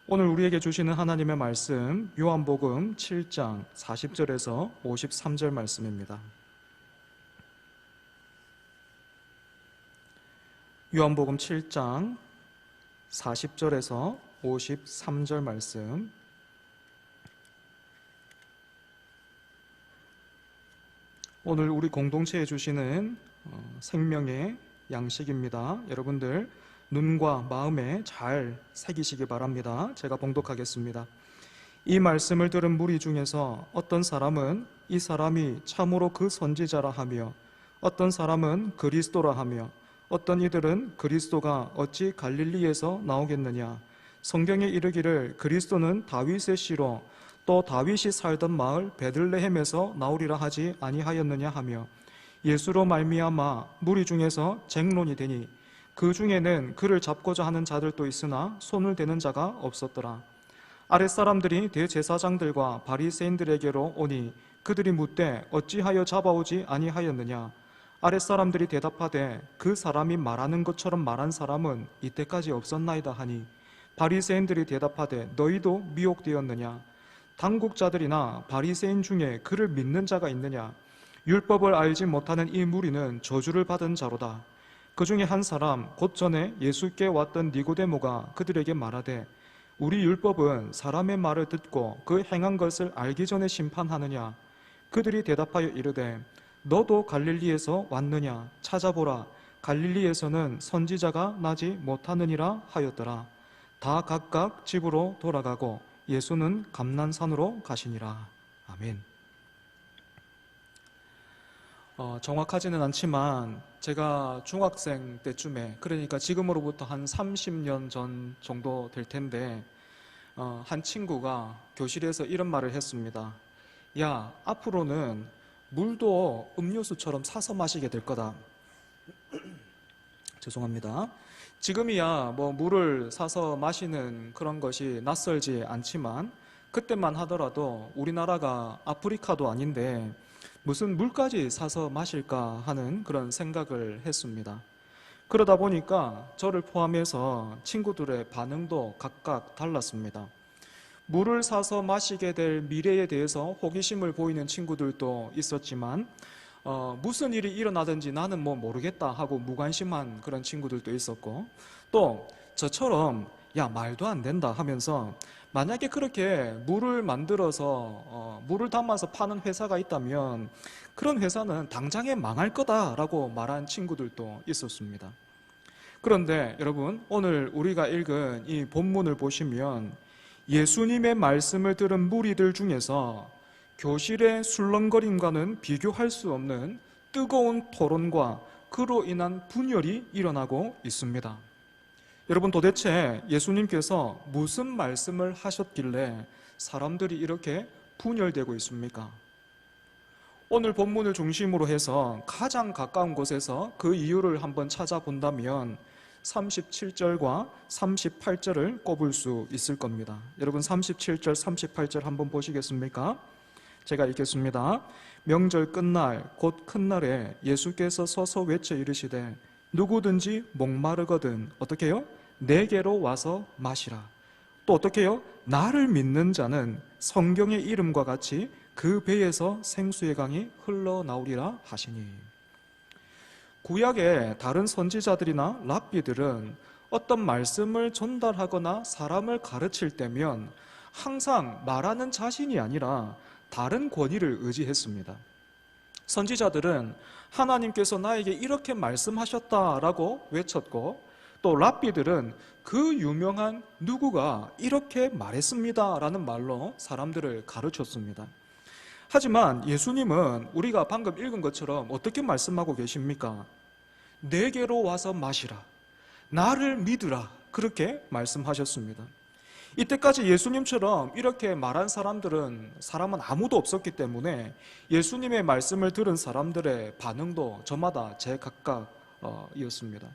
오늘 우리에게 주시는 하나님의 말씀 요한복음 7장 40절에서 53절 말씀입니다. 요한복음 7장 40절에서 53절 말씀. 오늘 우리 공동체에 주시는 생명의 양식입니다. 여러분들 눈과 마음에 잘 새기시기 바랍니다. 제가 봉독하겠습니다. 이 말씀을 들은 무리 중에서 어떤 사람은 이 사람이 참으로 그 선지자라 하며, 어떤 사람은 그리스도라 하며, 어떤 이들은 그리스도가 어찌 갈릴리에서 나오겠느냐, 성경에 이르기를 그리스도는 다윗의 씨로 또 다윗이 살던 마을 베들레헴에서 나오리라 하지 아니하였느냐 하며, 예수로 말미암아 무리 중에서 쟁론이 되니 그 중에는 그를 잡고자 하는 자들도 있으나 손을 대는 자가 없었더라. 아랫사람들이 대제사장들과 바리새인들에게로 오니 그들이 묻되 어찌하여 잡아오지 아니하였느냐. 아랫사람들이 대답하되 그 사람이 말하는 것처럼 말한 사람은 이때까지 없었나이다 하니, 바리새인들이 대답하되 너희도 미혹되었느냐. 당국자들이나 바리새인 중에 그를 믿는 자가 있느냐. 율법을 알지 못하는 이 무리는 저주를 받은 자로다. 그 중에 한 사람 곧 전에 예수께 왔던 니고데모가 그들에게 말하되 우리 율법은 사람의 말을 듣고 그 행한 것을 알기 전에 심판하느냐. 그들이 대답하여 이르되 너도 갈릴리에서 왔느냐. 찾아보라, 갈릴리에서는 선지자가 나지 못하느니라 하였더라. 다 각각 집으로 돌아가고 예수는 감난산으로 가시니라. 아멘. 정확하지는 않지만 제가 중학생 때쯤에, 그러니까 지금으로부터 한 30년 전 정도 될 텐데, 한 친구가 교실에서 이런 말을 했습니다. 야, 앞으로는 물도 음료수처럼 사서 마시게 될 거다. 죄송합니다. 지금이야 뭐 물을 사서 마시는 그런 것이 낯설지 않지만, 그때만 하더라도 우리나라가 아프리카도 아닌데 무슨 물까지 사서 마실까 하는 그런 생각을 했습니다. 그러다 보니까 저를 포함해서 친구들의 반응도 각각 달랐습니다. 물을 사서 마시게 될 미래에 대해서 호기심을 보이는 친구들도 있었지만, 무슨 일이 일어나든지 나는 뭐 모르겠다 하고 무관심한 그런 친구들도 있었고, 또 저처럼 야, 말도 안 된다 하면서 만약에 그렇게 물을 만들어서 물을 담아서 파는 회사가 있다면 그런 회사는 당장에 망할 거다라고 말한 친구들도 있었습니다. 그런데 여러분, 오늘 우리가 읽은 이 본문을 보시면 예수님의 말씀을 들은 무리들 중에서 교실의 술렁거림과는 비교할 수 없는 뜨거운 토론과 그로 인한 분열이 일어나고 있습니다. 여러분, 도대체 예수님께서 무슨 말씀을 하셨길래 사람들이 이렇게 분열되고 있습니까? 오늘 본문을 중심으로 해서 가장 가까운 곳에서 그 이유를 한번 찾아본다면 37절과 38절을 꼽을 수 있을 겁니다. 여러분, 37절, 38절 한번 보시겠습니까? 제가 읽겠습니다. 명절 끝날 곧 큰 날에 예수께서 서서 외쳐 이르시되 누구든지 목마르거든 어떻게 해요? 내게로 와서 마시라. 또 어떻게 해요? 나를 믿는 자는 성경의 이름과 같이 그 배에서 생수의 강이 흘러나오리라 하시니. 구약의 다른 선지자들이나 랍비들은 어떤 말씀을 전달하거나 사람을 가르칠 때면 항상 말하는 자신이 아니라 다른 권위를 의지했습니다. 선지자들은 하나님께서 나에게 이렇게 말씀하셨다라고 외쳤고, 또 랍비들은 그 유명한 누구가 이렇게 말했습니다라는 말로 사람들을 가르쳤습니다. 하지만 예수님은 우리가 방금 읽은 것처럼 어떻게 말씀하고 계십니까? 내게로 와서 마시라, 나를 믿으라, 그렇게 말씀하셨습니다. 이때까지 예수님처럼 이렇게 말한 사람은 아무도 없었기 때문에 예수님의 말씀을 들은 사람들의 반응도 저마다 제각각이었습니다.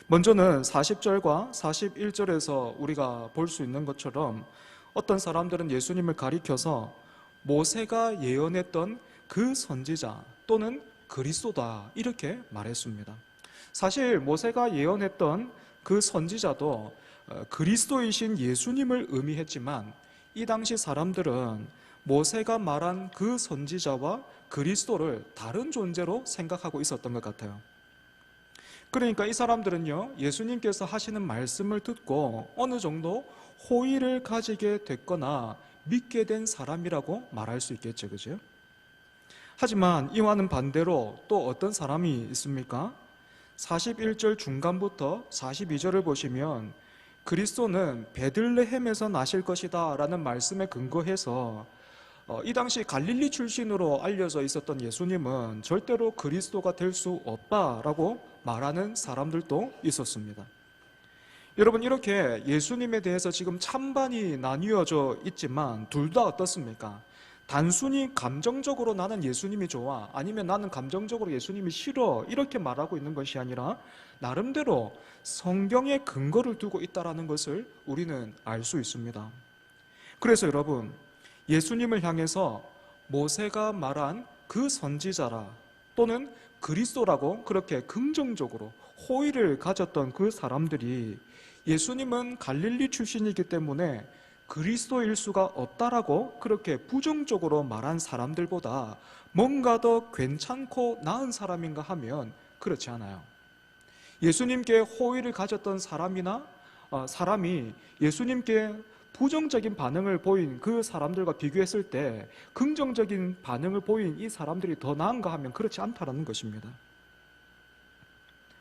먼저는 40절과 41절에서 우리가 볼 수 있는 것처럼 어떤 사람들은 예수님을 가리켜서 모세가 예언했던 그 선지자 또는 그리스도다 이렇게 말했습니다. 사실 모세가 예언했던 그 선지자도 그리스도이신 예수님을 의미했지만 이 당시 사람들은 모세가 말한 그 선지자와 그리스도를 다른 존재로 생각하고 있었던 것 같아요. 그러니까 이 사람들은요, 예수님께서 하시는 말씀을 듣고 어느 정도 호의를 가지게 됐거나 믿게 된 사람이라고 말할 수 있겠죠, 그죠? 하지만 이와는 반대로 또 어떤 사람이 있습니까? 41절 중간부터 42절을 보시면 그리스도는 베들레헴에서 나실 것이다 라는 말씀에 근거해서 이 당시 갈릴리 출신으로 알려져 있었던 예수님은 절대로 그리스도가 될 수 없다라고 말하는 사람들도 있었습니다. 여러분, 이렇게 예수님에 대해서 지금 찬반이 나뉘어져 있지만 둘 다 어떻습니까? 단순히 감정적으로 나는 예수님이 좋아, 아니면 나는 감정적으로 예수님이 싫어, 이렇게 말하고 있는 것이 아니라 나름대로 성경에 근거를 두고 있다는 것을 우리는 알 수 있습니다. 그래서 여러분, 예수님을 향해서 모세가 말한 그 선지자라 또는 그리스도라고 그렇게 긍정적으로 호의를 가졌던 그 사람들이 예수님은 갈릴리 출신이기 때문에 그리스도일 수가 없다라고 그렇게 부정적으로 말한 사람들보다 뭔가 더 괜찮고 나은 사람인가 하면 그렇지 않아요. 예수님께 호의를 가졌던 사람이 예수님께 부정적인 반응을 보인 그 사람들과 비교했을 때 긍정적인 반응을 보인 이 사람들이 더 나은가 하면 그렇지 않다는 것입니다.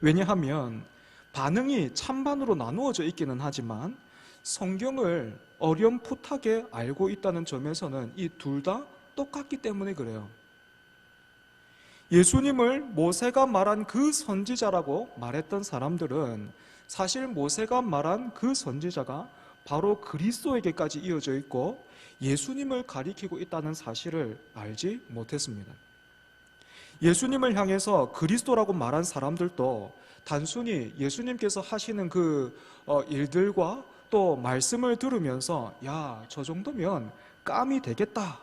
왜냐하면 반응이 찬반으로 나누어져 있기는 하지만 성경을 어렴풋하게 알고 있다는 점에서는 이 둘 다 똑같기 때문에 그래요. 예수님을 모세가 말한 그 선지자라고 말했던 사람들은 사실 모세가 말한 그 선지자가 바로 그리스도에게까지 이어져 있고 예수님을 가리키고 있다는 사실을 알지 못했습니다. 예수님을 향해서 그리스도라고 말한 사람들도 단순히 예수님께서 하시는 그 일들과 또 말씀을 들으면서 야, 저 정도면 깜이 되겠다,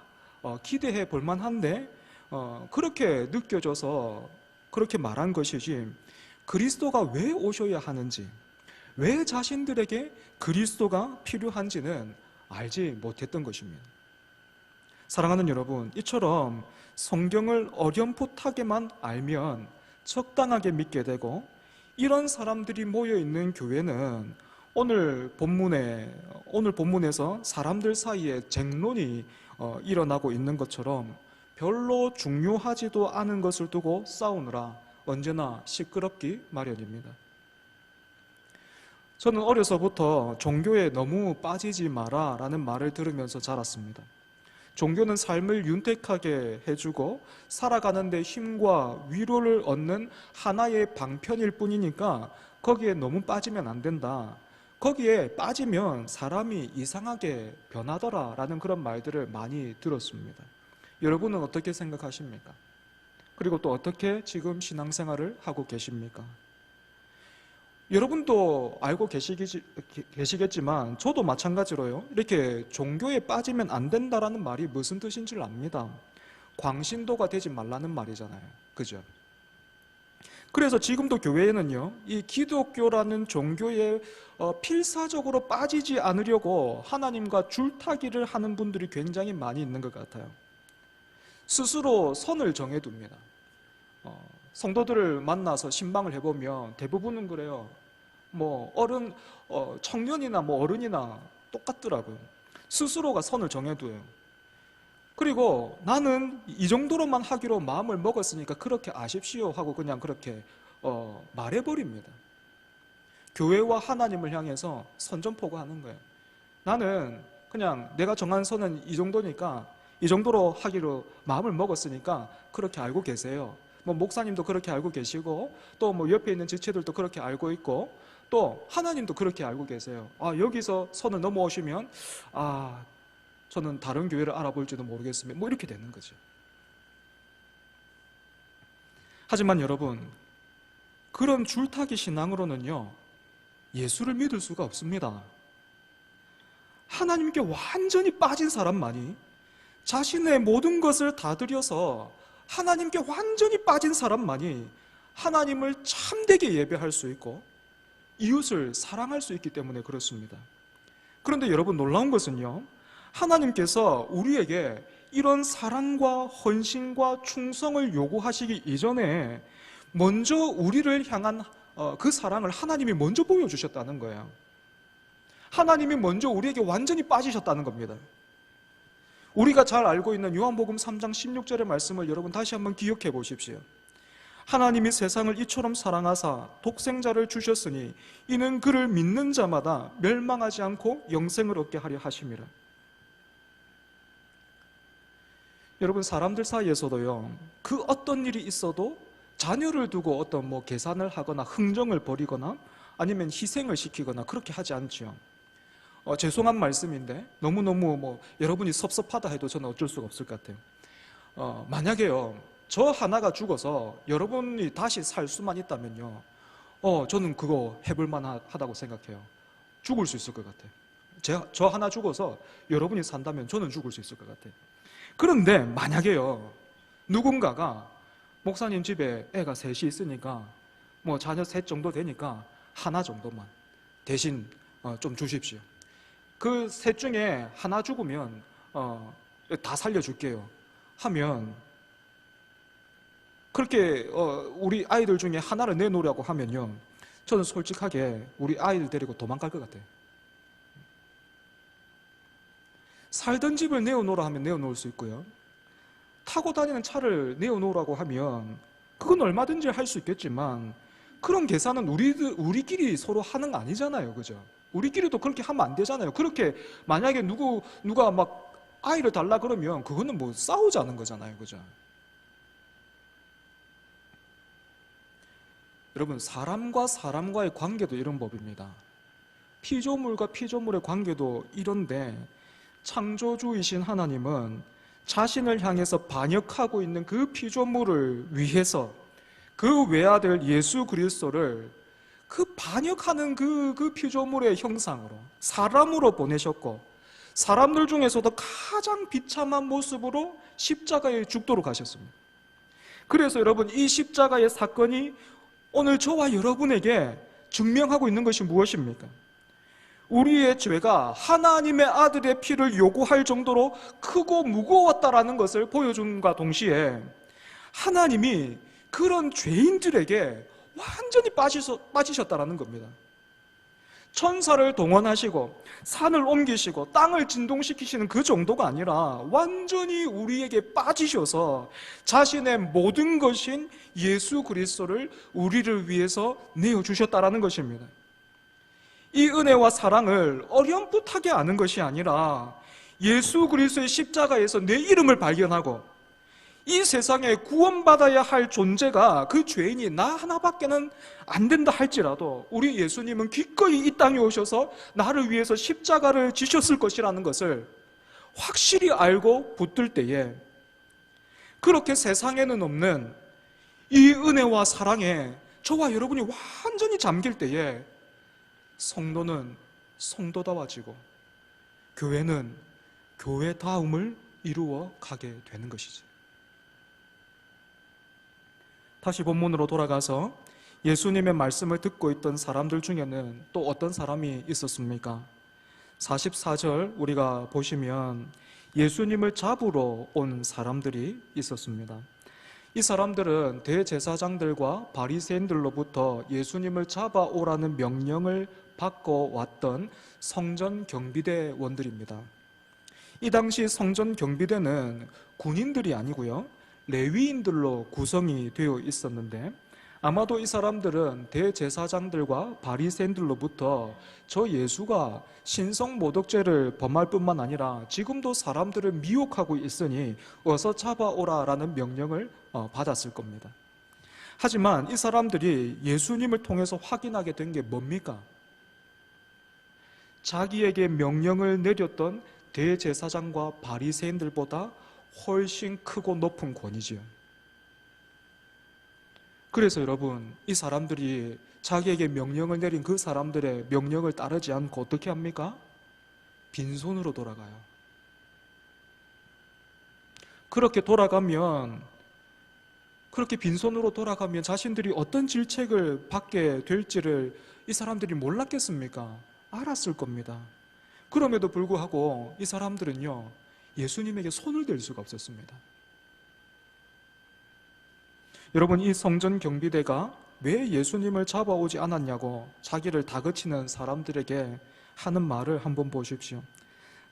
기대해 볼 만한데 그렇게 느껴져서 그렇게 말한 것이지, 그리스도가 왜 오셔야 하는지, 왜 자신들에게 그리스도가 필요한지는 알지 못했던 것입니다. 사랑하는 여러분, 이처럼 성경을 어렴풋하게만 알면 적당하게 믿게 되고, 이런 사람들이 모여있는 교회는 오늘 본문에서 사람들 사이에 쟁론이 일어나고 있는 것처럼 별로 중요하지도 않은 것을 두고 싸우느라 언제나 시끄럽기 마련입니다. 저는 어려서부터 종교에 너무 빠지지 마라 라는 말을 들으면서 자랐습니다. 종교는 삶을 윤택하게 해주고 살아가는 데 힘과 위로를 얻는 하나의 방편일 뿐이니까 거기에 너무 빠지면 안 된다, 거기에 빠지면 사람이 이상하게 변하더라 라는 그런 말들을 많이 들었습니다. 여러분은 어떻게 생각하십니까? 그리고 또 어떻게 지금 신앙생활을 하고 계십니까? 여러분도 알고 계시겠지만 저도 마찬가지로요, 이렇게 종교에 빠지면 안 된다라는 말이 무슨 뜻인 줄 압니다. 광신도가 되지 말라는 말이잖아요, 그죠? 그래서 지금도 교회에는요, 이 기독교라는 종교에 필사적으로 빠지지 않으려고 하나님과 줄타기를 하는 분들이 굉장히 많이 있는 것 같아요. 스스로 선을 정해둡니다. 성도들을 만나서 신방을 해보면 대부분은 그래요. 청년이나 어른이나 똑같더라고요. 스스로가 선을 정해둬요. 그리고 나는 이 정도로만 하기로 마음을 먹었으니까 그렇게 아십시오 하고 그냥 그렇게 말해버립니다. 교회와 하나님을 향해서 선전포고하는 거예요. 나는 그냥 내가 정한 선은 이 정도니까 이 정도로 하기로 마음을 먹었으니까 그렇게 알고 계세요. 목사님도 그렇게 알고 계시고 또 옆에 있는 지체들도 그렇게 알고 있고 또 하나님도 그렇게 알고 계세요. 여기서 선을 넘어오시면 저는 다른 교회를 알아볼지도 모르겠습니다. 이렇게 되는 거죠. 하지만 여러분, 그런 줄타기 신앙으로는요, 예수를 믿을 수가 없습니다. 하나님께 완전히 빠진 사람만이, 자신의 모든 것을 다 들여서 하나님께 완전히 빠진 사람만이 하나님을 참되게 예배할 수 있고, 이웃을 사랑할 수 있기 때문에 그렇습니다. 그런데 여러분, 놀라운 것은요, 하나님께서 우리에게 이런 사랑과 헌신과 충성을 요구하시기 이전에 먼저 우리를 향한 그 사랑을 하나님이 먼저 보여주셨다는 거예요. 하나님이 먼저 우리에게 완전히 빠지셨다는 겁니다. 우리가 잘 알고 있는 요한복음 3장 16절의 말씀을 여러분 다시 한번 기억해 보십시오. 하나님이 세상을 이처럼 사랑하사 독생자를 주셨으니 이는 그를 믿는 자마다 멸망하지 않고 영생을 얻게 하려 하심이라. 여러분, 사람들 사이에서도요, 그 어떤 일이 있어도 자녀를 두고 어떤 계산을 하거나 흥정을 벌이거나 아니면 희생을 시키거나 그렇게 하지 않죠. 죄송한 말씀인데 너무너무 여러분이 섭섭하다 해도 저는 어쩔 수가 없을 것 같아요. 만약에요, 저 하나가 죽어서 여러분이 다시 살 수만 있다면요, 저는 그거 해볼 만하다고 생각해요. 죽을 수 있을 것 같아요. 저 하나 죽어서 여러분이 산다면 저는 죽을 수 있을 것 같아요. 그런데 만약에요, 누군가가 목사님 집에 애가 셋이 있으니까 자녀 셋 정도 되니까 하나 정도만 대신 좀 주십시오. 그 셋 중에 하나 죽으면 다 살려줄게요 하면, 그렇게 우리 아이들 중에 하나를 내놓으라고 하면요, 저는 솔직하게 우리 아이들 데리고 도망갈 것 같아요. 살던 집을 내어놓으라 하면 내어놓을 수 있고요, 타고 다니는 차를 내어놓으라고 하면 그건 얼마든지 할 수 있겠지만, 그런 계산은 우리끼리 서로 하는 거 아니잖아요. 그죠? 우리끼리도 그렇게 하면 안 되잖아요. 그렇게 만약에 누가 막 아이를 달라 그러면 그거는 싸우자는 거잖아요. 그죠? 여러분, 사람과 사람과의 관계도 이런 법입니다. 피조물과 피조물의 관계도 이런데, 창조주이신 하나님은 자신을 향해서 반역하고 있는 그 피조물을 위해서 그 외아들 예수 그리스도를 그 반역하는 그 피조물의 형상으로, 사람으로 보내셨고, 사람들 중에서도 가장 비참한 모습으로 십자가에 죽도록 하셨습니다. 그래서 여러분, 이 십자가의 사건이 오늘 저와 여러분에게 증명하고 있는 것이 무엇입니까? 우리의 죄가 하나님의 아들의 피를 요구할 정도로 크고 무거웠다라는 것을 보여준과 동시에, 하나님이 그런 죄인들에게 완전히 빠지셨다라는 겁니다. 천사를 동원하시고 산을 옮기시고 땅을 진동시키시는 그 정도가 아니라 완전히 우리에게 빠지셔서 자신의 모든 것인 예수 그리스도를 우리를 위해서 내어주셨다라는 것입니다. 이 은혜와 사랑을 어렴풋하게 아는 것이 아니라 예수 그리스도의 십자가에서 내 이름을 발견하고, 이 세상에 구원받아야 할 존재가 그 죄인이 나 하나밖에는 안 된다 할지라도 우리 예수님은 기꺼이 이 땅에 오셔서 나를 위해서 십자가를 지셨을 것이라는 것을 확실히 알고 붙들 때에, 그렇게 세상에는 없는 이 은혜와 사랑에 저와 여러분이 완전히 잠길 때에 성도는 성도다워지고 교회는 교회다움을 이루어 가게 되는 것이죠. 다시 본문으로 돌아가서 예수님의 말씀을 듣고 있던 사람들 중에는 또 어떤 사람이 있었습니까? 44절 우리가 보시면 예수님을 잡으러 온 사람들이 있었습니다. 이 사람들은 대제사장들과 바리새인들로부터 예수님을 잡아오라는 명령을 받고 왔던 성전 경비대원들입니다. 이 당시 성전 경비대는 군인들이 아니고요, 레위인들로 구성이 되어 있었는데, 아마도 이 사람들은 대제사장들과 바리새인들로부터 저 예수가 신성모독죄를 범할 뿐만 아니라 지금도 사람들을 미혹하고 있으니 어서 잡아오라라는 명령을 받았을 겁니다. 하지만 이 사람들이 예수님을 통해서 확인하게 된 게 뭡니까? 자기에게 명령을 내렸던 대제사장과 바리새인들보다 훨씬 크고 높은 권위지요. 그래서 여러분, 이 사람들이 자기에게 명령을 내린 그 사람들의 명령을 따르지 않고 어떻게 합니까? 빈손으로 돌아가요. 그렇게 빈손으로 돌아가면 자신들이 어떤 질책을 받게 될지를 이 사람들이 몰랐겠습니까? 알았을 겁니다. 그럼에도 불구하고 이 사람들은요, 예수님에게 손을 댈 수가 없었습니다. 여러분, 이 성전 경비대가 왜 예수님을 잡아오지 않았냐고 자기를 다그치는 사람들에게 하는 말을 한번 보십시오.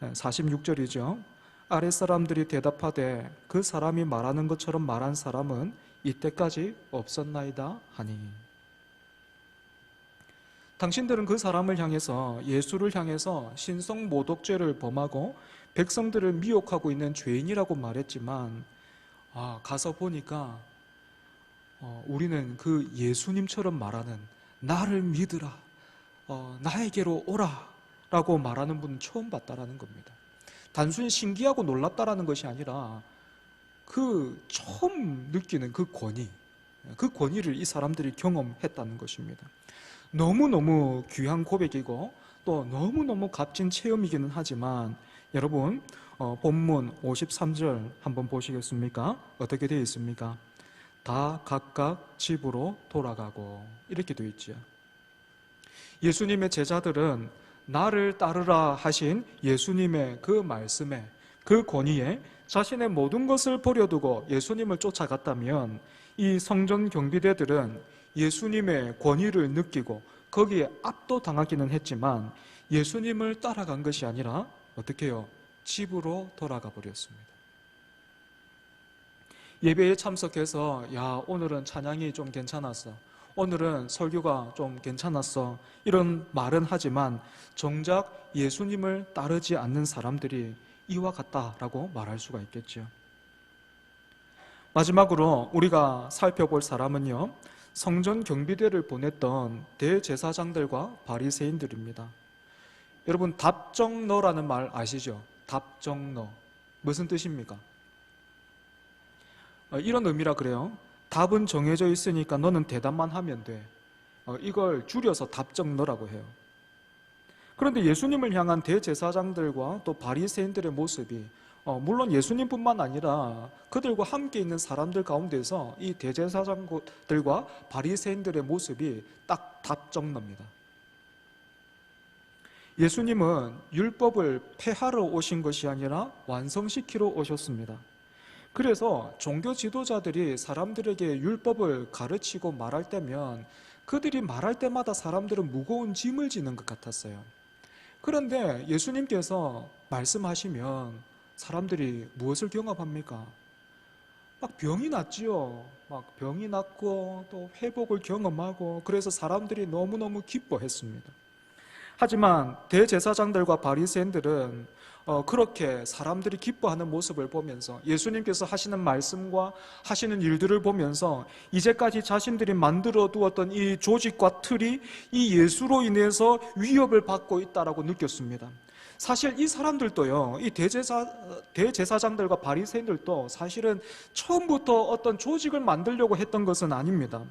46절이죠. 아랫사람들이 대답하되 그 사람이 말하는 것처럼 말한 사람은 이때까지 없었나이다 하니. 당신들은 그 사람을 향해서, 예수를 향해서 신성모독죄를 범하고 백성들을 미혹하고 있는 죄인이라고 말했지만, 가서 보니까 우리는 그 예수님처럼 말하는, 나를 믿으라, 나에게로 오라 라고 말하는 분은 처음 봤다라는 겁니다. 단순히 신기하고 놀랍다라는 것이 아니라 그 처음 느끼는 그 권위를 이 사람들이 경험했다는 것입니다. 너무너무 귀한 고백이고 또 너무너무 값진 체험이기는 하지만, 여러분, 본문 53절 한번 보시겠습니까? 어떻게 되어 있습니까? 다 각각 집으로 돌아가고, 이렇게 되어 있죠. 예수님의 제자들은 나를 따르라 하신 예수님의 그 말씀에, 그 권위에 자신의 모든 것을 버려두고 예수님을 쫓아갔다면, 이 성전 경비대들은 예수님의 권위를 느끼고 거기에 압도당하기는 했지만 예수님을 따라간 것이 아니라 어떻게 해요? 집으로 돌아가 버렸습니다. 예배에 참석해서 오늘은 찬양이 좀 괜찮았어, 오늘은 설교가 좀 괜찮았어, 이런 말은 하지만 정작 예수님을 따르지 않는 사람들이 이와 같다라고 말할 수가 있겠죠. 마지막으로 우리가 살펴볼 사람은요, 성전 경비대를 보냈던 대제사장들과 바리새인들입니다. 여러분, 답정너라는 말 아시죠? 답정너. 무슨 뜻입니까? 이런 의미라 그래요. 답은 정해져 있으니까 너는 대답만 하면 돼. 이걸 줄여서 답정너라고 해요. 그런데 예수님을 향한 대제사장들과 또 바리새인들의 모습이, 물론 예수님뿐만 아니라 그들과 함께 있는 사람들 가운데서 이 대제사장들과 바리새인들의 모습이 딱 답정너입니다. 예수님은 율법을 폐하러 오신 것이 아니라 완성시키러 오셨습니다. 그래서 종교 지도자들이 사람들에게 율법을 가르치고 말할 때면 그들이 말할 때마다 사람들은 무거운 짐을 지는 것 같았어요. 그런데 예수님께서 말씀하시면 사람들이 무엇을 경험합니까? 막 병이 났지요. 막 병이 났고 또 회복을 경험하고, 그래서 사람들이 너무너무 기뻐했습니다. 하지만 대제사장들과 바리새인들은 그렇게 사람들이 기뻐하는 모습을 보면서, 예수님께서 하시는 말씀과 하시는 일들을 보면서 이제까지 자신들이 만들어 두었던 이 조직과 틀이 이 예수로 인해서 위협을 받고 있다라고 느꼈습니다. 사실 이 사람들도요, 이 대제사장들과 바리새인들도 사실은 처음부터 어떤 조직을 만들려고 했던 것은 아닙니다.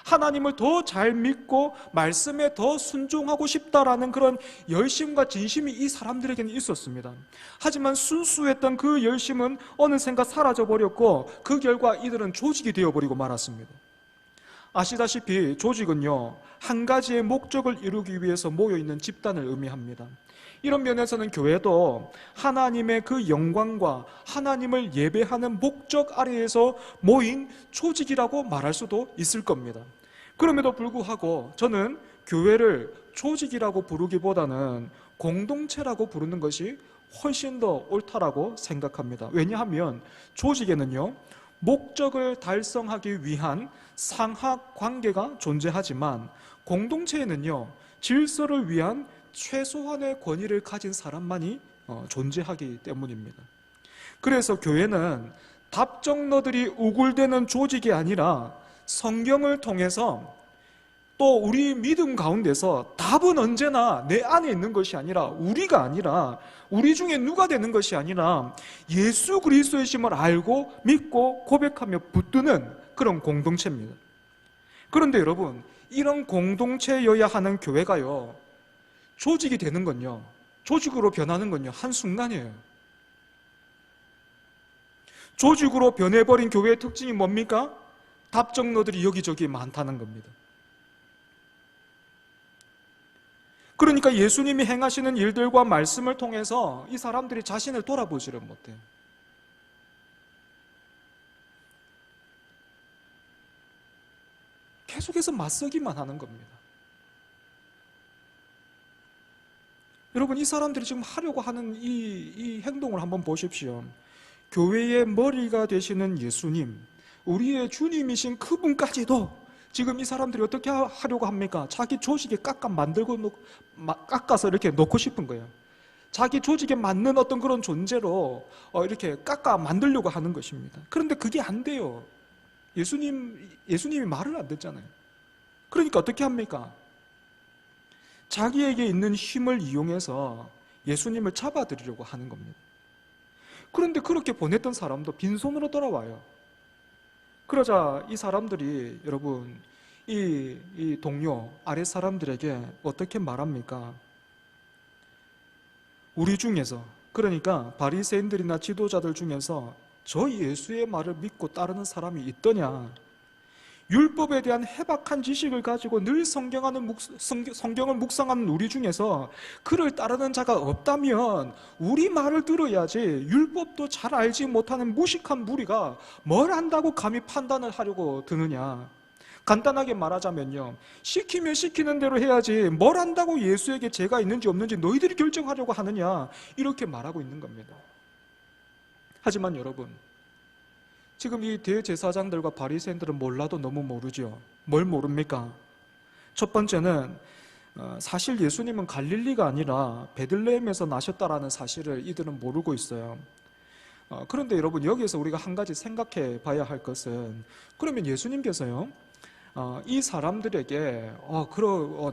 하나님을 더 잘 믿고 말씀에 더 순종하고 싶다라는 그런 열심과 진심이 이 사람들에게는 있었습니다. 하지만 순수했던 그 열심은 어느샌가 사라져버렸고 그 결과 이들은 조직이 되어버리고 말았습니다. 아시다시피 조직은요, 한 가지의 목적을 이루기 위해서 모여있는 집단을 의미합니다. 이런 면에서는 교회도 하나님의 그 영광과 하나님을 예배하는 목적 아래에서 모인 조직이라고 말할 수도 있을 겁니다. 그럼에도 불구하고 저는 교회를 조직이라고 부르기보다는 공동체라고 부르는 것이 훨씬 더 옳다라고 생각합니다. 왜냐하면 조직에는요, 목적을 달성하기 위한 상하 관계가 존재하지만 공동체에는요, 질서를 위한 최소한의 권위를 가진 사람만이 존재하기 때문입니다. 그래서 교회는 답정너들이 우글대는 조직이 아니라 성경을 통해서 또 우리 믿음 가운데서 답은 언제나 내 안에 있는 것이 아니라, 우리가 아니라, 우리 중에 누가 되는 것이 아니라 예수 그리스도의 심을 알고 믿고 고백하며 붙드는 그런 공동체입니다. 그런데 여러분, 이런 공동체여야 하는 교회가요, 조직이 되는 건요, 조직으로 변하는 건요, 한순간이에요. 조직으로 변해버린 교회의 특징이 뭡니까? 답정너들이 여기저기 많다는 겁니다. 그러니까 예수님이 행하시는 일들과 말씀을 통해서 이 사람들이 자신을 돌아보지를 못해요. 계속해서 맞서기만 하는 겁니다. 여러분, 이 사람들이 지금 하려고 하는 이 행동을 한번 보십시오. 교회의 머리가 되시는 예수님, 우리의 주님이신 그분까지도 지금 이 사람들이 어떻게 하려고 합니까? 자기 조직에 깎아서 이렇게 놓고 싶은 거예요. 자기 조직에 맞는 어떤 그런 존재로 이렇게 깎아 만들려고 하는 것입니다. 그런데 그게 안 돼요. 예수님이 말을 안 듣잖아요. 그러니까 어떻게 합니까? 자기에게 있는 힘을 이용해서 예수님을 잡아들이려고 하는 겁니다. 그런데 그렇게 보냈던 사람도 빈손으로 돌아와요. 그러자 이 사람들이 여러분 이 동료 아랫 사람들에게 어떻게 말합니까? 우리 중에서, 그러니까 바리새인들이나 지도자들 중에서 저 예수의 말을 믿고 따르는 사람이 있더냐? 율법에 대한 해박한 지식을 가지고 늘 성경을 묵상하는 우리 중에서 그를 따르는 자가 없다면 우리 말을 들어야지, 율법도 잘 알지 못하는 무식한 무리가 뭘 안다고 감히 판단을 하려고 드느냐. 간단하게 말하자면요, 시키면 시키는 대로 해야지 뭘 안다고 예수에게 죄가 있는지 없는지 너희들이 결정하려고 하느냐, 이렇게 말하고 있는 겁니다. 하지만 여러분, 지금 이 대제사장들과 바리새인들은 몰라도 너무 모르죠. 뭘 모릅니까? 첫 번째는 사실 예수님은 갈릴리가 아니라 베들레헴에서 나셨다라는 사실을 이들은 모르고 있어요. 그런데 여러분, 여기에서 우리가 한 가지 생각해 봐야 할 것은, 그러면 예수님께서요, 이 사람들에게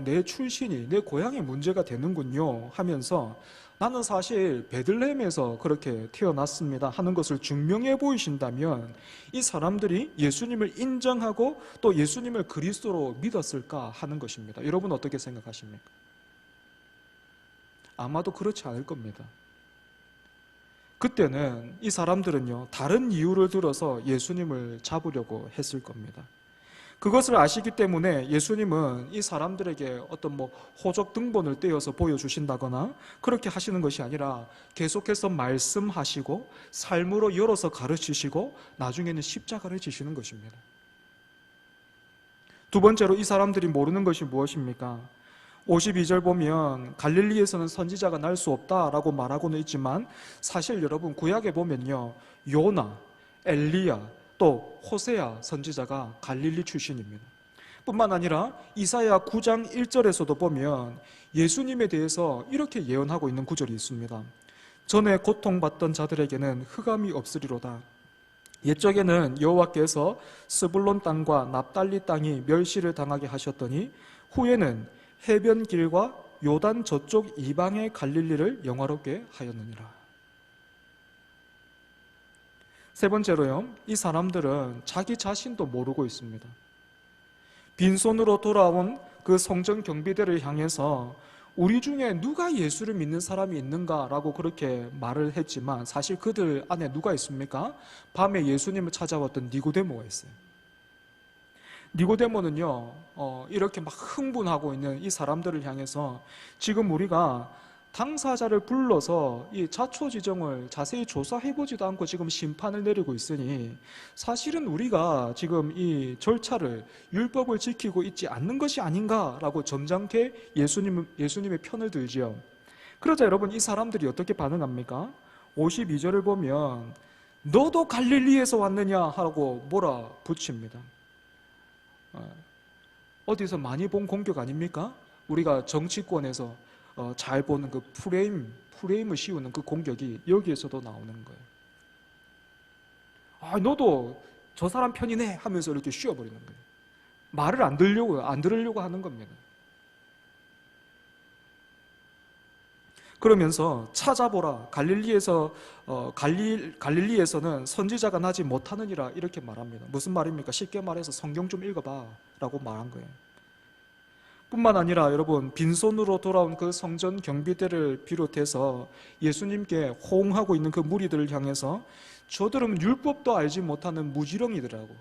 내 출신이, 내 고향이 문제가 되는군요 하면서 나는 사실 베들레헴에서 그렇게 태어났습니다 하는 것을 증명해 보이신다면 이 사람들이 예수님을 인정하고 또 예수님을 그리스도로 믿었을까 하는 것입니다. 여러분 어떻게 생각하십니까? 아마도 그렇지 않을 겁니다. 그때는 이 사람들은요, 다른 이유를 들어서 예수님을 잡으려고 했을 겁니다. 그것을 아시기 때문에 예수님은 이 사람들에게 어떤 호적 등본을 떼어서 보여주신다거나 그렇게 하시는 것이 아니라 계속해서 말씀하시고 삶으로 열어서 가르치시고 나중에는 십자가를 지시는 것입니다. 두 번째로 이 사람들이 모르는 것이 무엇입니까? 52절 보면 갈릴리에서는 선지자가 날 수 없다라고 말하고는 있지만 사실 여러분 구약에 보면요, 요나, 엘리야, 또 호세아 선지자가 갈릴리 출신입니다. 뿐만 아니라 이사야 9장 1절에서도 보면 예수님에 대해서 이렇게 예언하고 있는 구절이 있습니다. 전에 고통받던 자들에게는 흑암이 없으리로다. 옛적에는 여호와께서 스불론 땅과 납달리 땅이 멸시를 당하게 하셨더니 후에는 해변길과 요단 저쪽 이방의 갈릴리를 영화롭게 하였느니라. 세 번째로요, 이 사람들은 자기 자신도 모르고 있습니다. 빈손으로 돌아온 그 성전 경비대를 향해서 우리 중에 누가 예수를 믿는 사람이 있는가라고 그렇게 말을 했지만 사실 그들 안에 누가 있습니까? 밤에 예수님을 찾아왔던 니고데모가 있어요. 니고데모는요, 이렇게 막 흥분하고 있는 이 사람들을 향해서 지금 우리가 당사자를 불러서 이 자초지정을 자세히 조사해보지도 않고 지금 심판을 내리고 있으니 사실은 우리가 지금 이 절차를, 율법을 지키고 있지 않는 것이 아닌가라고 점잖게 예수님의 편을 들지요. 그러자 여러분, 이 사람들이 어떻게 반응합니까? 52절을 보면 너도 갈릴리에서 왔느냐 하고 몰아붙입니다. 어디서 많이 본 공격 아닙니까? 우리가 정치권에서 잘 보는 그 프레임을 씌우는 그 공격이 여기에서도 나오는 거예요. 너도 저 사람 편이네 하면서 이렇게 씌워버리는 거예요. 말을 안 들으려고 하는 겁니다. 그러면서 찾아보라, 갈릴리에서는 선지자가 나지 못하느니라 이렇게 말합니다. 무슨 말입니까? 쉽게 말해서 성경 좀 읽어봐 라고 말한 거예요. 뿐만 아니라 여러분, 빈손으로 돌아온 그 성전 경비대를 비롯해서 예수님께 호응하고 있는 그 무리들을 향해서 저들은 율법도 알지 못하는 무지렁이더라고,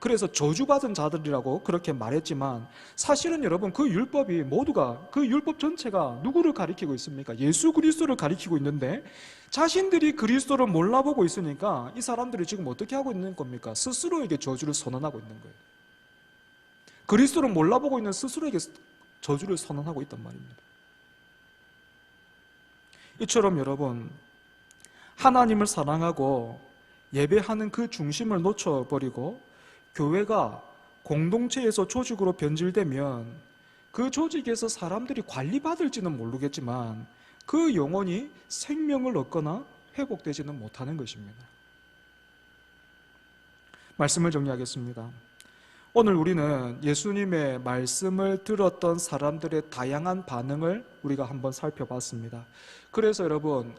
그래서 저주받은 자들이라고 그렇게 말했지만 사실은 여러분 그 율법이 모두가 그 율법 전체가 누구를 가리키고 있습니까? 예수 그리스도를 가리키고 있는데 자신들이 그리스도를 몰라보고 있으니까 이 사람들이 지금 어떻게 하고 있는 겁니까? 스스로에게 저주를 선언하고 있는 거예요. 그리스도를 몰라보고 있는 스스로에게 저주를 선언하고 있단 말입니다. 이처럼 여러분 하나님을 사랑하고 예배하는 그 중심을 놓쳐버리고 교회가 공동체에서 조직으로 변질되면 그 조직에서 사람들이 관리받을지는 모르겠지만 그 영혼이 생명을 얻거나 회복되지는 못하는 것입니다. 말씀을 정리하겠습니다. 오늘 우리는 예수님의 말씀을 들었던 사람들의 다양한 반응을 우리가 한번 살펴봤습니다. 그래서 여러분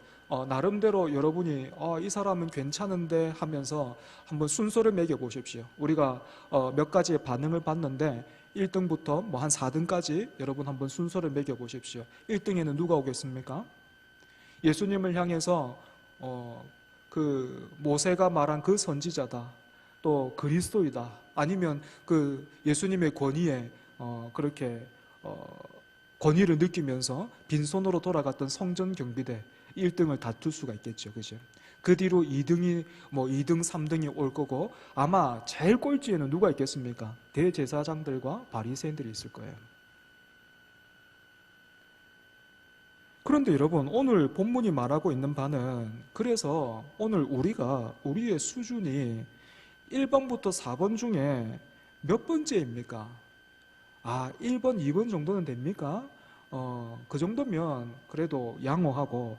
나름대로 여러분이 이 사람은 괜찮은데 하면서 한번 순서를 매겨보십시오. 우리가 몇 가지의 반응을 봤는데 1등부터 뭐 한 4등까지 여러분 한번 순서를 매겨보십시오. 1등에는 누가 오겠습니까? 예수님을 향해서 그 모세가 말한 그 선지자다, 또 그리스도이다, 아니면 그 예수님의 권위에 그렇게 권위를 느끼면서 빈손으로 돌아갔던 성전 경비대 1등을 다툴 수가 있겠죠. 그죠? 그 뒤로 2등이 2등, 3등이 올 거고 아마 제일 꼴찌에는 누가 있겠습니까? 대제사장들과 바리새인들이 있을 거예요. 그런데 여러분 오늘 본문이 말하고 있는 바는 그래서 오늘 우리의 수준이 1번부터 4번 중에 몇 번째입니까? 1번, 2번 정도는 됩니까? 그 정도면 그래도 양호하고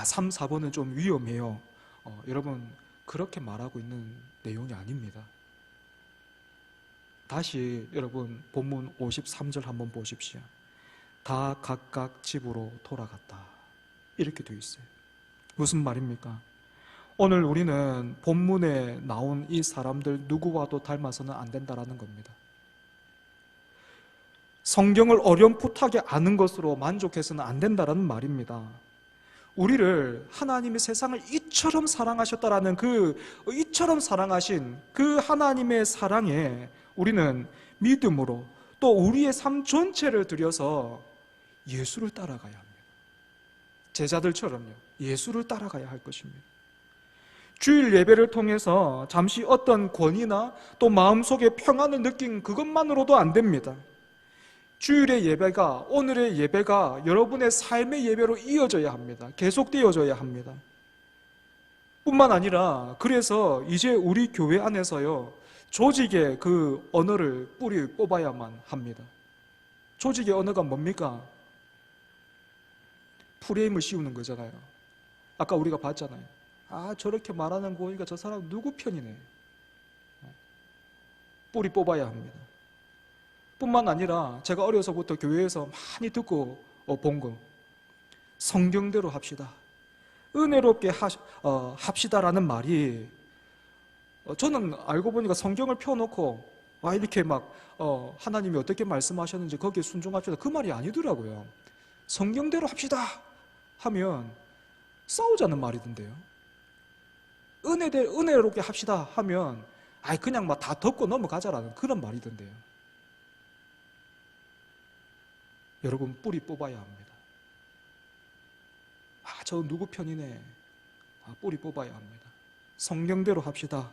3, 4번은 좀 위험해요. 여러분 그렇게 말하고 있는 내용이 아닙니다. 다시 여러분 본문 53절 한번 보십시오. 다 각각 집으로 돌아갔다. 이렇게 되어 있어요. 무슨 말입니까? 오늘 우리는 본문에 나온 이 사람들 누구와도 닮아서는 안 된다라는 겁니다. 성경을 어렴풋하게 아는 것으로 만족해서는 안 된다라는 말입니다. 우리를 하나님이 세상을 이처럼 사랑하셨다라는 이처럼 사랑하신 그 하나님의 사랑에 우리는 믿음으로 또 우리의 삶 전체를 들여서 예수를 따라가야 합니다. 제자들처럼요. 예수를 따라가야 할 것입니다. 주일 예배를 통해서 잠시 어떤 권위나 또 마음속에 평안을 느낀 그것만으로도 안 됩니다. 주일의 예배가, 오늘의 예배가 여러분의 삶의 예배로 이어져야 합니다. 계속되어져야 합니다. 뿐만 아니라 그래서 이제 우리 교회 안에서요, 조직의 그 언어를 뿌리 뽑아야만 합니다. 조직의 언어가 뭡니까? 프레임을 씌우는 거잖아요. 아까 우리가 봤잖아요. 저렇게 말하는 거 보니까 저 사람 누구 편이네. 뿌리 뽑아야 합니다. 뿐만 아니라 제가 어려서부터 교회에서 많이 듣고 본 거, 성경대로 합시다, 은혜롭게 합시다라는 말이 저는 알고 보니까 성경을 펴놓고 이렇게 막 하나님이 어떻게 말씀하셨는지 거기에 순종합시다 그 말이 아니더라고요. 성경대로 합시다 하면 싸우자는 말이던데요. 은혜롭게 합시다 하면 그냥 막 다 덮고 넘어가자라는 그런 말이던데요. 여러분 뿌리 뽑아야 합니다. 저 누구 편이네. 뿌리 뽑아야 합니다. 성경대로 합시다,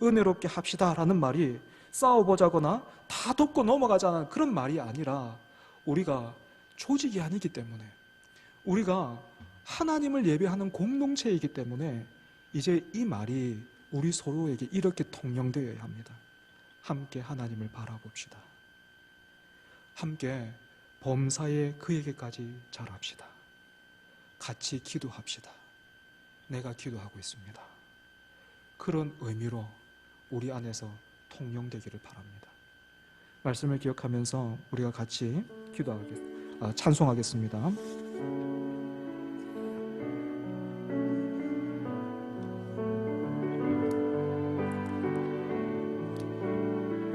은혜롭게 합시다라는 말이 싸워보자거나 다 덮고 넘어가자는 그런 말이 아니라 우리가 조직이 아니기 때문에, 우리가 하나님을 예배하는 공동체이기 때문에 이제 이 말이 우리 서로에게 이렇게 통용되어야 합니다. 함께 하나님을 바라봅시다. 함께 범사에 그에게까지 절합시다. 같이 기도합시다. 내가 기도하고 있습니다. 그런 의미로 우리 안에서 통용되기를 바랍니다. 말씀을 기억하면서 우리가 같이 찬송하겠습니다.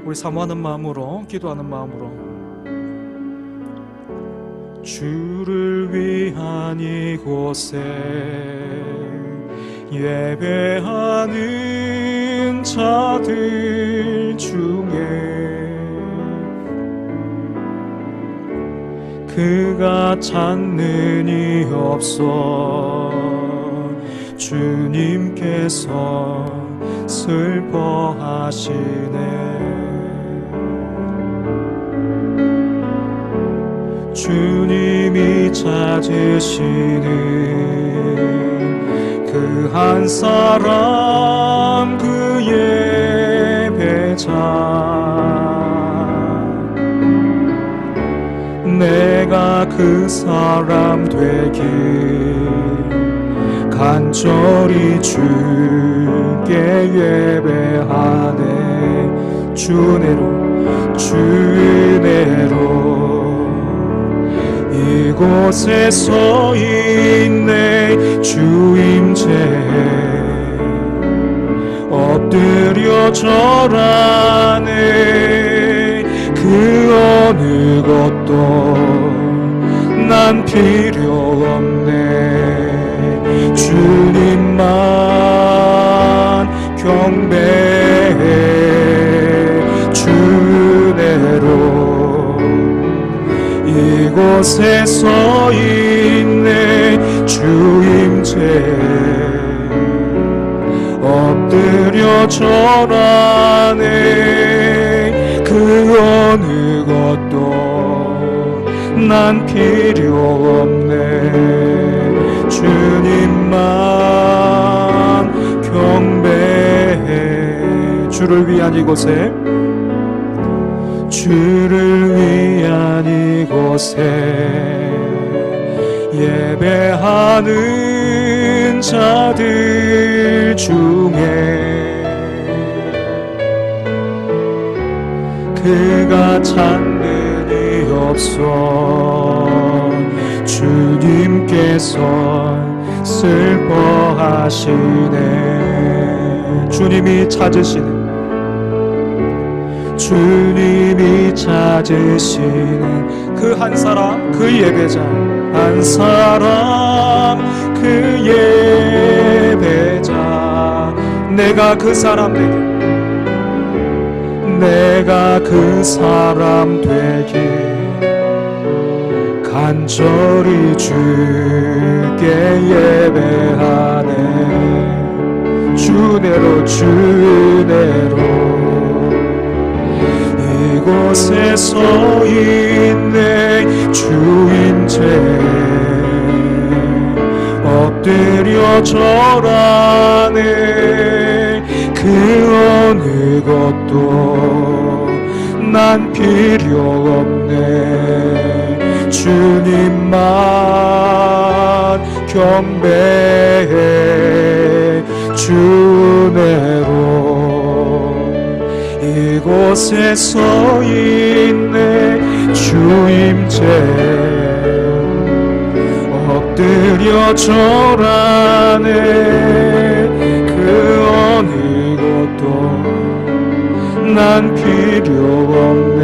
우리 사모하는 마음으로, 기도하는 마음으로 주를 위한 이곳에 예배하는 자들 중에 그가 찾는 이 없어 주님께서 슬퍼하시네. 주님이 찾으시는 그 한 사람 그 예배자 내가 그 사람 되길 간절히 주께 예배하네. 주 은혜로 이곳에 서 있네. 주임제 엎드려 절하네. 그 어느 것도 난 필요 없네. 주님만 경배해. 주 은혜로 이곳에 서 있네. 주임제 엎드려 절하네. 그 어느 것도 난 필요 없네. 주님만 경배해. 주를 위한 이곳에 주를 위한 이곳에 예배하는 자들 중에 그가 찾는 이 없어 주님께서 슬퍼하시네. 주님이 찾으시는 그 한 사람 그 예배자 한 사람 그 예배자 내가 그 사람 되길 내가 그 사람 되길 간절히 주께 예배하네. 주 은혜로 이곳에 서 있네. 주임제 엎드려 절하네. 그 어느 것도 난 필요 없네. 주님만 경배해. 주 은혜로 이곳에 서 있네. 주임제 엎드려 절하네. 그 어느 것도 난 필요 없네.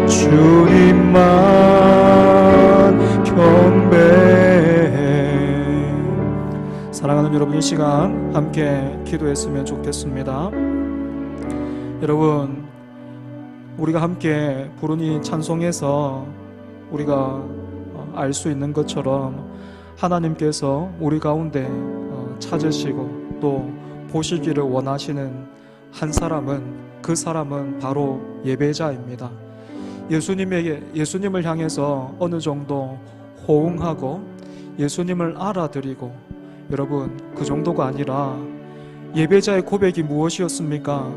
주님만 경배해. 사랑하는 여러분, 이 시간 함께 기도했으면 좋겠습니다. 여러분, 우리가 함께 부른 이 찬송에서 우리가 알 수 있는 것처럼 하나님께서 우리 가운데 찾으시고 또 보시기를 원하시는 한 사람은 그 사람은 바로 예배자입니다. 예수님을 향해서 어느 정도 호응하고 예수님을 알아드리고, 여러분, 그 정도가 아니라 예배자의 고백이 무엇이었습니까?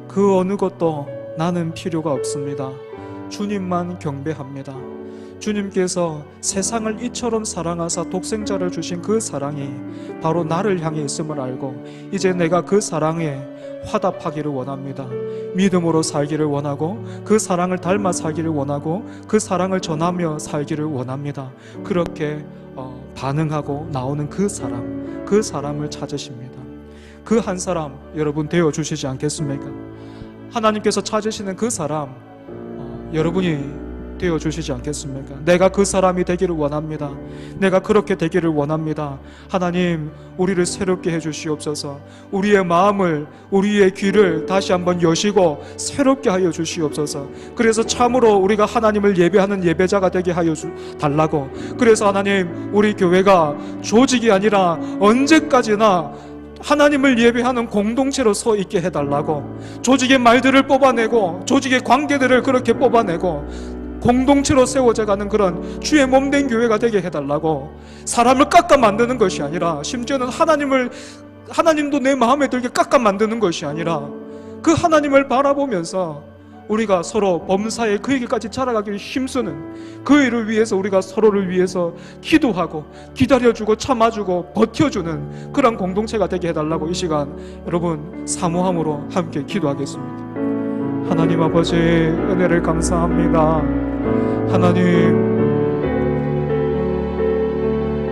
그 어느 것도 나는 필요가 없습니다. 주님만 경배합니다. 주님께서 세상을 이처럼 사랑하사 독생자를 주신 그 사랑이 바로 나를 향해 있음을 알고 이제 내가 그 사랑에 화답하기를 원합니다. 믿음으로 살기를 원하고 그 사랑을 닮아 살기를 원하고 그 사랑을 전하며 살기를 원합니다. 그렇게 반응하고 나오는 그 사람을 찾으십니다. 그 한 사람 여러분 되어주시지 않겠습니까? 하나님께서 찾으시는 그 사람, 여러분이 되어 주시지 않겠습니까? 내가 그 사람이 되기를 원합니다. 내가 그렇게 되기를 원합니다. 하나님, 우리를 새롭게 해주시옵소서. 우리의 마음을, 우리의 귀를 다시 한번 여시고 새롭게 하여 주시옵소서. 그래서 참으로 우리가 하나님을 예배하는 예배자가 되게 하여 달라고. 그래서 하나님, 우리 교회가 조직이 아니라 언제까지나 하나님을 예배하는 공동체로 서 있게 해달라고. 조직의 말들을 뽑아내고 조직의 관계들을 그렇게 뽑아내고 공동체로 세워져 가는 그런 주의 몸된 교회가 되게 해달라고. 사람을 깎아 만드는 것이 아니라, 심지어는 하나님도 내 마음에 들게 깎아 만드는 것이 아니라 그 하나님을 바라보면서 우리가 서로 범사에 그에게까지 자라가기를 힘쓰는 그 일을 위해서 우리가 서로를 위해서 기도하고 기다려주고 참아주고 버텨주는 그런 공동체가 되게 해달라고 이 시간 여러분 사모함으로 함께 기도하겠습니다. 하나님 아버지, 은혜를 감사합니다. 하나님,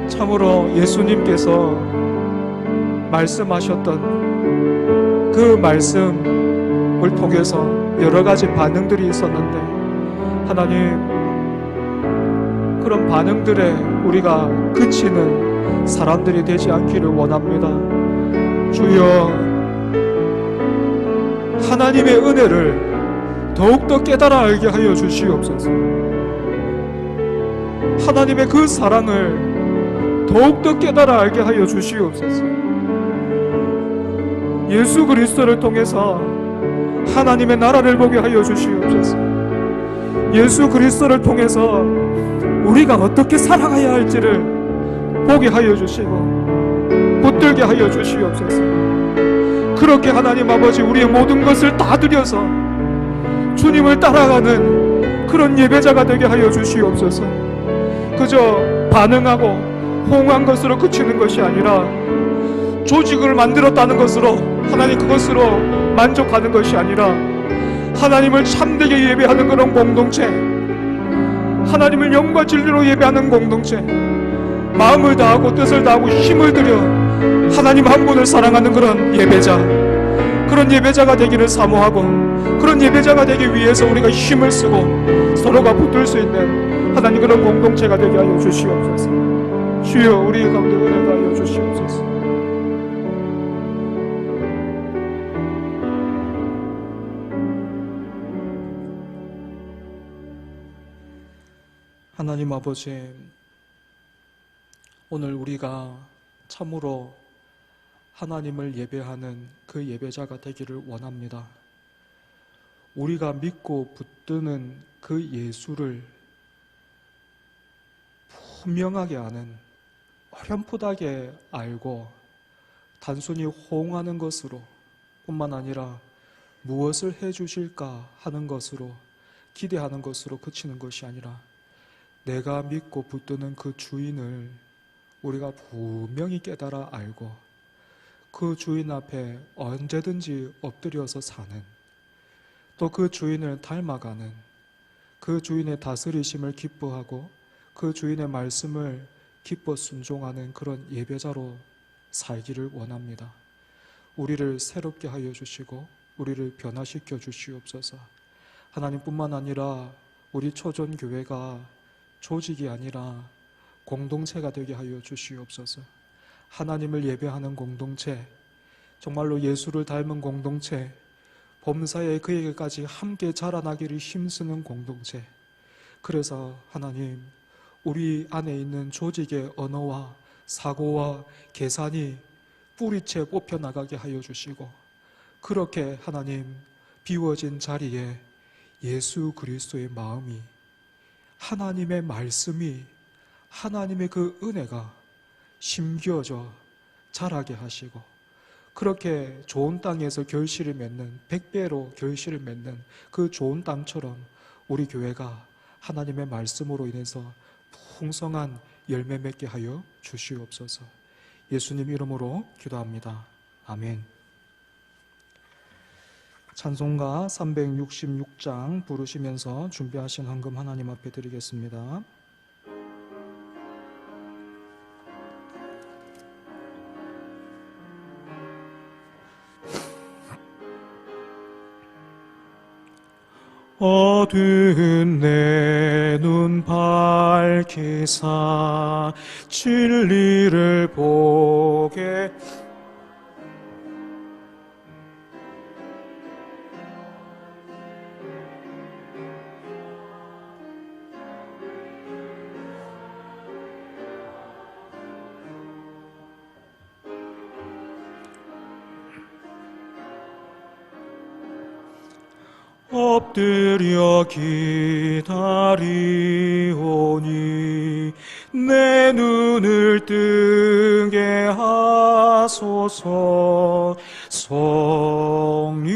참으로 예수님께서 말씀하셨던 그 말씀을 통해서 여러 가지 반응들이 있었는데, 하나님, 그런 반응들에 우리가 그치는 사람들이 되지 않기를 원합니다. 주여, 하나님의 은혜를 더욱더 깨달아 알게 하여 주시옵소서. 하나님의 그 사랑을 더욱더 깨달아 알게 하여 주시옵소서. 예수 그리스도를 통해서 하나님의 나라를 보게 하여 주시옵소서. 예수 그리스도를 통해서 우리가 어떻게 살아가야 할지를 보게 하여 주시고 붙들게 하여 주시옵소서. 그렇게 하나님 아버지, 우리의 모든 것을 다 드려서 주님을 따라가는 그런 예배자가 되게 하여 주시옵소서. 그저 반응하고 호응한 것으로 그치는 것이 아니라 조직을 만들었다는 것으로, 하나님 그것으로 만족하는 것이 아니라 하나님을 참되게 예배하는 그런 공동체, 하나님을 영과 진리로 예배하는 공동체, 마음을 다하고 뜻을 다하고 힘을 들여 하나님 한 분을 사랑하는 그런 예배자, 그런 예배자가 되기를 사모하고, 그런 예배자가 되기 위해서 우리가 힘을 쓰고 서로가 붙들 수 있는 하나님 그런 공동체가 되게 하여 주시옵소서. 주여, 우리 가운데 은혜가 하여 주시옵소서. 하나님 아버지, 오늘 우리가 참으로 하나님을 예배하는 그 예배자가 되기를 원합니다. 우리가 믿고 붙드는 그 예수를 분명하게 아는, 어렴풋하게 알고 단순히 호응하는 것으로 뿐만 아니라 무엇을 해주실까 하는 것으로, 기대하는 것으로 그치는 것이 아니라 내가 믿고 붙드는 그 주인을 우리가 분명히 깨달아 알고 그 주인 앞에 언제든지 엎드려서 사는, 또 그 주인을 닮아가는, 그 주인의 다스리심을 기뻐하고 그 주인의 말씀을 기뻐 순종하는 그런 예배자로 살기를 원합니다. 우리를 새롭게 하여 주시고 우리를 변화시켜 주시옵소서. 하나님뿐만 아니라 우리 초전교회가 조직이 아니라 공동체가 되게 하여 주시옵소서. 하나님을 예배하는 공동체, 정말로 예수를 닮은 공동체, 범사에 그에게까지 함께 자라나기를 힘쓰는 공동체. 그래서 하나님, 우리 안에 있는 조직의 언어와 사고와 계산이 뿌리채 뽑혀나가게 하여 주시고, 그렇게 하나님 비워진 자리에 예수 그리스도의 마음이, 하나님의 말씀이, 하나님의 그 은혜가 심겨져 자라게 하시고, 그렇게 좋은 땅에서 결실을 맺는, 100배로 결실을 맺는 그 좋은 땅처럼 우리 교회가 하나님의 말씀으로 인해서 풍성한 열매 맺게 하여 주시옵소서. 예수님 이름으로 기도합니다. 아멘. 찬송가 366장 부르시면서 준비하신 헌금 하나님 앞에 드리겠습니다. 어두운 내 내 눈 밝히사 진리를 보게 엎드려 기다리오니 내 눈을 뜨게 하소서. 성령이여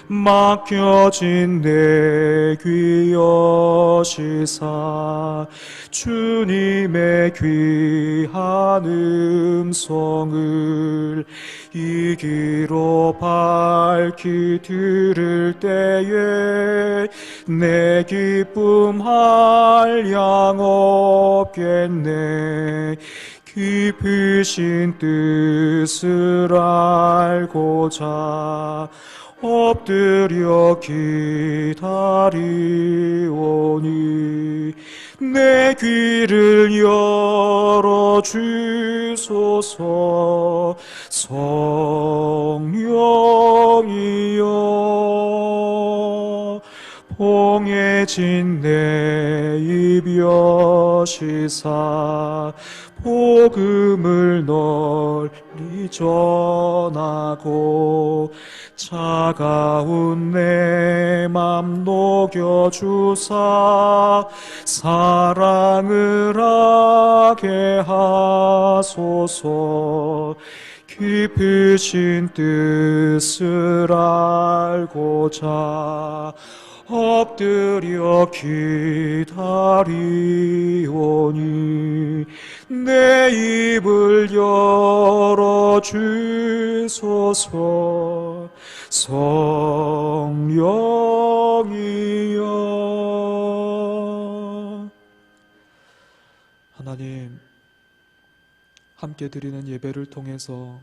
맡겨진 내 귀 여시사 주님의 귀한 음성을 이 귀로 밝히 들을 때에 내 기쁨 한량 없겠네. 깊으신 뜻을 알고자 엎드려 기다리오니 내 귀를 열어주소서. 성령이여 봉해진 내 입 여시사 복음을 널리 전하고 차가운 내 맘 녹여주사 사랑을 하게 하소서. 깊으신 뜻을 알고자 엎드려 기다리오니 내 입을 열어주소서. 성령이여 하나님, 함께 드리는 예배를 통해서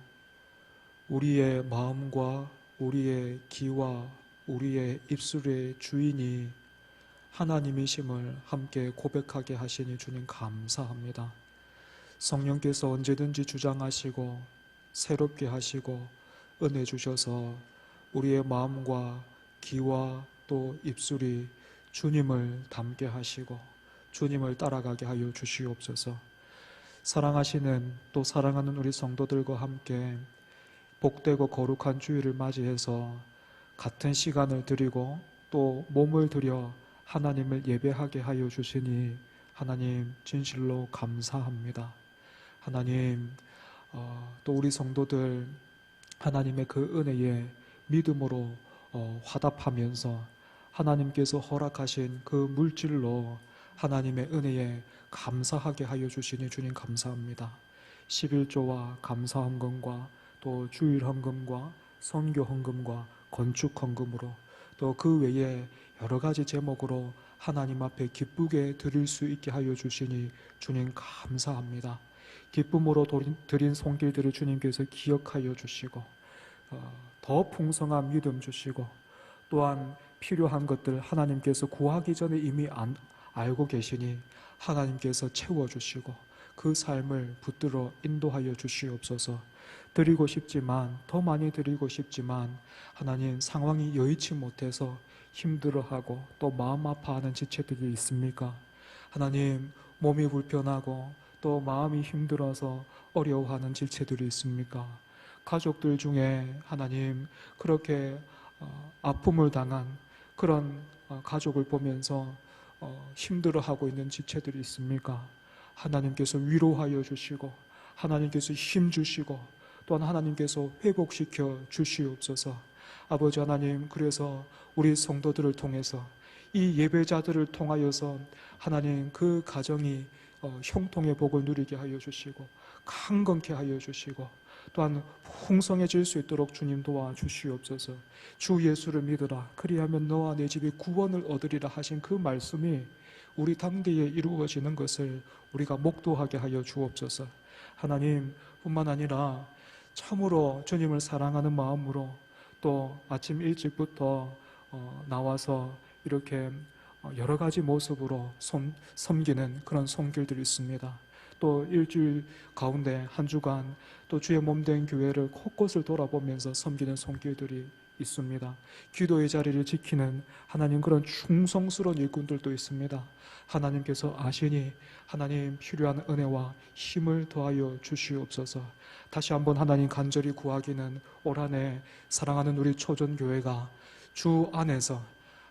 우리의 마음과 우리의 귀와 우리의 입술의 주인이 하나님이심을 함께 고백하게 하시니 주님 감사합니다. 성령께서 언제든지 주장하시고 새롭게 하시고 은혜 주셔서 우리의 마음과 귀와 또 입술이 주님을 닮게 하시고 주님을 따라가게 하여 주시옵소서. 사랑하시는 또 사랑하는 우리 성도들과 함께 복되고 거룩한 주일을 맞이해서 같은 시간을 드리고 또 몸을 들여 하나님을 예배하게 하여 주시니 하나님 진실로 감사합니다. 하나님, 또 우리 성도들 하나님의 그 은혜에 믿음으로 화답하면서 하나님께서 허락하신 그 물질로 하나님의 은혜에 감사하게 하여 주시니 주님 감사합니다. 11조와 감사 헌금과 또 주일 헌금과 선교 헌금과 건축 헌금으로 또 그 외에 여러 가지 제목으로 하나님 앞에 기쁘게 드릴 수 있게 하여 주시니 주님 감사합니다. 기쁨으로 드린 손길들을 주님께서 기억하여 주시고 더 풍성한 믿음 주시고 또한 필요한 것들 하나님께서 구하기 전에 이미 알고 계시니 하나님께서 채워주시고 그 삶을 붙들어 인도하여 주시옵소서. 드리고 싶지만 더 많이 드리고 싶지만 하나님 상황이 여의치 못해서 힘들어하고 또 마음 아파하는 지체들이 있습니까? 하나님 몸이 불편하고 또 마음이 힘들어서 어려워하는 지체들이 있습니까? 가족들 중에 하나님 그렇게 아픔을 당한 그런 가족을 보면서 힘들어하고 있는 지체들이 있습니까? 하나님께서 위로하여 주시고 하나님께서 힘 주시고 또한 하나님께서 회복시켜 주시옵소서. 아버지 하나님, 그래서 우리 성도들을 통해서 이 예배자들을 통하여서 하나님 그 가정이 형통의 복을 누리게 하여 주시고 강건케 하여 주시고 또한 풍성해질 수 있도록 주님 도와주시옵소서. 주 예수를 믿으라 그리하면 너와 내 집이 구원을 얻으리라 하신 그 말씀이 우리 당대에 이루어지는 것을 우리가 목도하게 하여 주옵소서. 하나님 뿐만 아니라 참으로 주님을 사랑하는 마음으로 또 아침 일찍부터 나와서 이렇게 여러 가지 모습으로 섬기는 그런 손길들이 있습니다. 또 일주일 가운데 한 주간 또 주의 몸된 교회를 곳곳을 돌아보면서 섬기는 손길들이 있습니다. 기도의 자리를 지키는 하나님 그런 충성스러운 일꾼들도 있습니다. 하나님께서 아시니 하나님 필요한 은혜와 힘을 더하여 주시옵소서. 다시 한번 하나님 간절히 구하기는 올 한 해 사랑하는 우리 초전교회가 주 안에서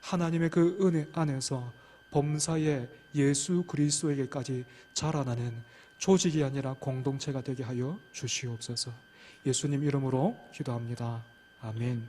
하나님의 그 은혜 안에서 범사의 예수 그리스도에게까지 자라나는 조직이 아니라 공동체가 되게 하여 주시옵소서. 예수님 이름으로 기도합니다. 아멘.